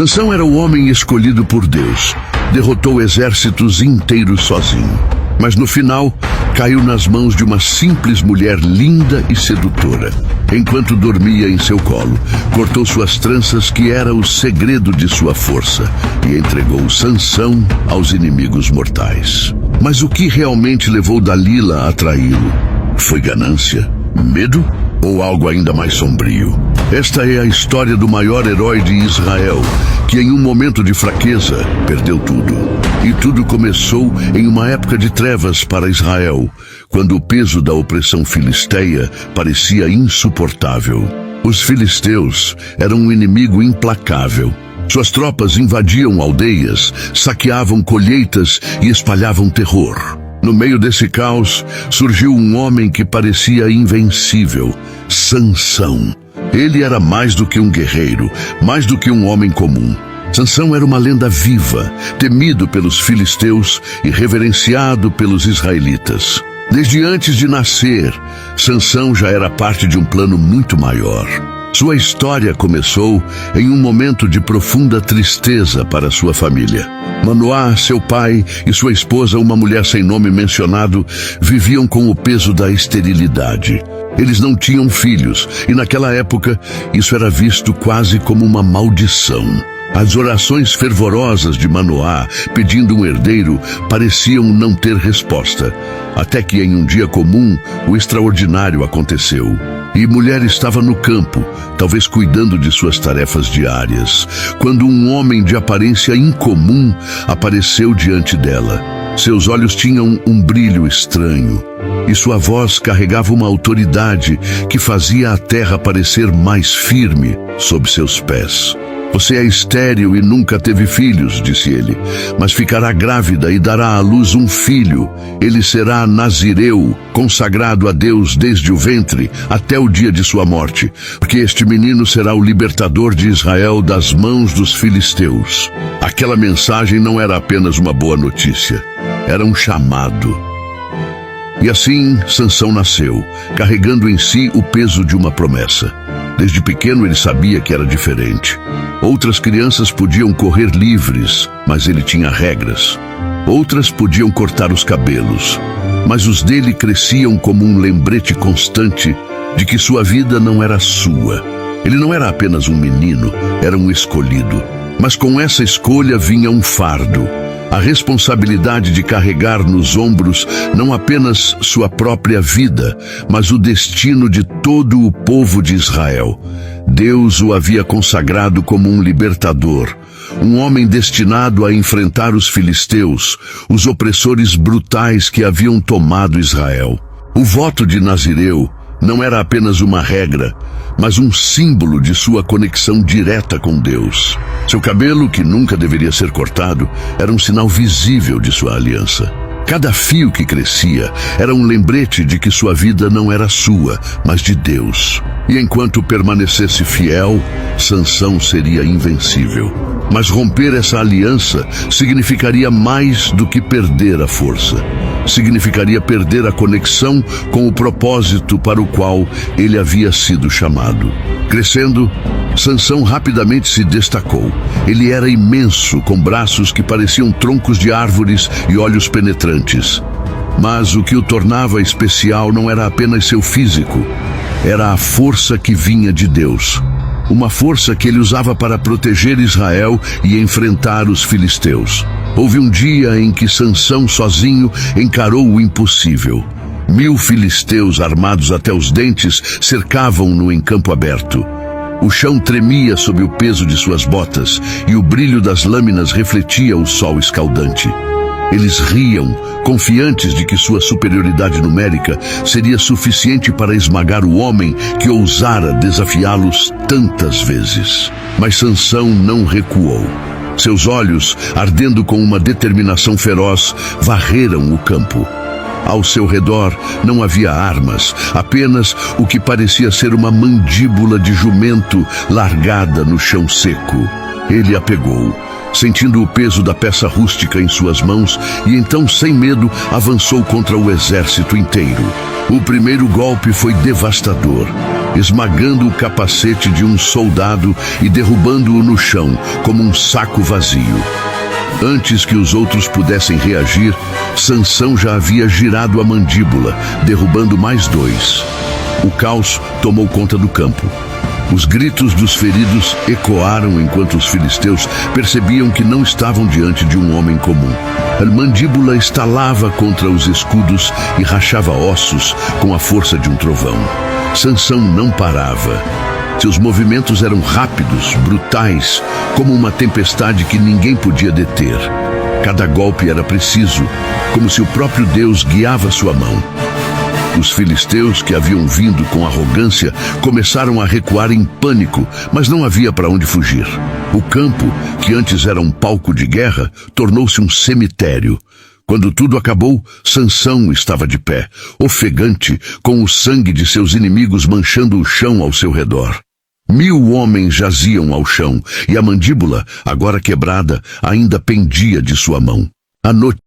Sansão era o homem escolhido por Deus. Derrotou exércitos inteiros sozinho. Mas no final, caiu nas mãos de uma simples mulher linda e sedutora. Enquanto dormia em seu colo, cortou suas tranças, que era o segredo de sua força, e entregou Sansão aos inimigos mortais. Mas o que realmente levou Dalila a traí-lo? Foi ganância? Medo? Ou algo ainda mais sombrio? Esta é a história do maior herói de Israel, que em um momento de fraqueza perdeu tudo. E tudo começou em uma época de trevas para Israel, quando o peso da opressão filisteia parecia insuportável. Os filisteus eram um inimigo implacável. Suas tropas invadiam aldeias, saqueavam colheitas e espalhavam terror. No meio desse caos, surgiu um homem que parecia invencível: Sansão. Ele era mais do que um guerreiro, mais do que um homem comum. Sansão era uma lenda viva, temido pelos filisteus e reverenciado pelos israelitas. Desde antes de nascer, Sansão já era parte de um plano muito maior. Sua história começou em um momento de profunda tristeza para sua família. Manoá, seu pai, e sua esposa, uma mulher sem nome mencionado, viviam com o peso da esterilidade. Eles não tinham filhos, e naquela época isso era visto quase como uma maldição. As orações fervorosas de Manoá, pedindo um herdeiro, pareciam não ter resposta. Até que em um dia comum, o extraordinário aconteceu. E mulher estava no campo, talvez cuidando de suas tarefas diárias, quando um homem de aparência incomum apareceu diante dela. Seus olhos tinham um brilho estranho, e sua voz carregava uma autoridade que fazia a terra parecer mais firme sob seus pés. Você é estéril e nunca teve filhos, disse ele, mas ficará grávida e dará à luz um filho. Ele será nazireu, consagrado a Deus desde o ventre até o dia de sua morte, porque este menino será o libertador de Israel das mãos dos filisteus. Aquela mensagem não era apenas uma boa notícia, era um chamado. E assim Sansão nasceu, carregando em si o peso de uma promessa. Desde pequeno ele sabia que era diferente. Outras crianças podiam correr livres, mas ele tinha regras. Outras podiam cortar os cabelos, mas os dele cresciam como um lembrete constante de que sua vida não era sua. Ele não era apenas um menino, era um escolhido. Mas com essa escolha vinha um fardo. A responsabilidade de carregar nos ombros não apenas sua própria vida, mas o destino de todo o povo de Israel. Deus o havia consagrado como um libertador, um homem destinado a enfrentar os filisteus, os opressores brutais que haviam tomado Israel. O voto de Nazireu não era apenas uma regra, mas um símbolo de sua conexão direta com Deus. Seu cabelo, que nunca deveria ser cortado, era um sinal visível de sua aliança. Cada fio que crescia era um lembrete de que sua vida não era sua, mas de Deus. E enquanto permanecesse fiel, Sansão seria invencível. Mas romper essa aliança significaria mais do que perder a força. Significaria perder a conexão com o propósito para o qual ele havia sido chamado. Crescendo, Sansão rapidamente se destacou. Ele era imenso, com braços que pareciam troncos de árvores e olhos penetrantes. Mas o que o tornava especial não era apenas seu físico, era a força que vinha de Deus. Uma força que ele usava para proteger Israel e enfrentar os filisteus. Houve um dia em que Sansão sozinho encarou o impossível. 1000 filisteus armados até os dentes cercavam-no em campo aberto. O chão tremia sob o peso de suas botas e o brilho das lâminas refletia o sol escaldante. Eles riam, confiantes de que sua superioridade numérica seria suficiente para esmagar o homem que ousara desafiá-los tantas vezes. Mas Sansão não recuou. Seus olhos, ardendo com uma determinação feroz, varreram o campo. Ao seu redor não havia armas, apenas o que parecia ser uma mandíbula de jumento largada no chão seco. Ele a pegou, sentindo o peso da peça rústica em suas mãos, e então, sem medo, avançou contra o exército inteiro. O primeiro golpe foi devastador, esmagando o capacete de um soldado e derrubando-o no chão, como um saco vazio. Antes que os outros pudessem reagir, Sansão já havia girado a mandíbula, derrubando mais 2. O caos tomou conta do campo. Os gritos dos feridos ecoaram enquanto os filisteus percebiam que não estavam diante de um homem comum. A mandíbula estalava contra os escudos e rachava ossos com a força de um trovão. Sansão não parava. Seus movimentos eram rápidos, brutais, como uma tempestade que ninguém podia deter. Cada golpe era preciso, como se o próprio Deus guiava sua mão. Os filisteus, que haviam vindo com arrogância, começaram a recuar em pânico, mas não havia para onde fugir. O campo, que antes era um palco de guerra, tornou-se um cemitério. Quando tudo acabou, Sansão estava de pé, ofegante, com o sangue de seus inimigos manchando o chão ao seu redor. 1000 homens jaziam ao chão, e a mandíbula, agora quebrada, ainda pendia de sua mão. A notícia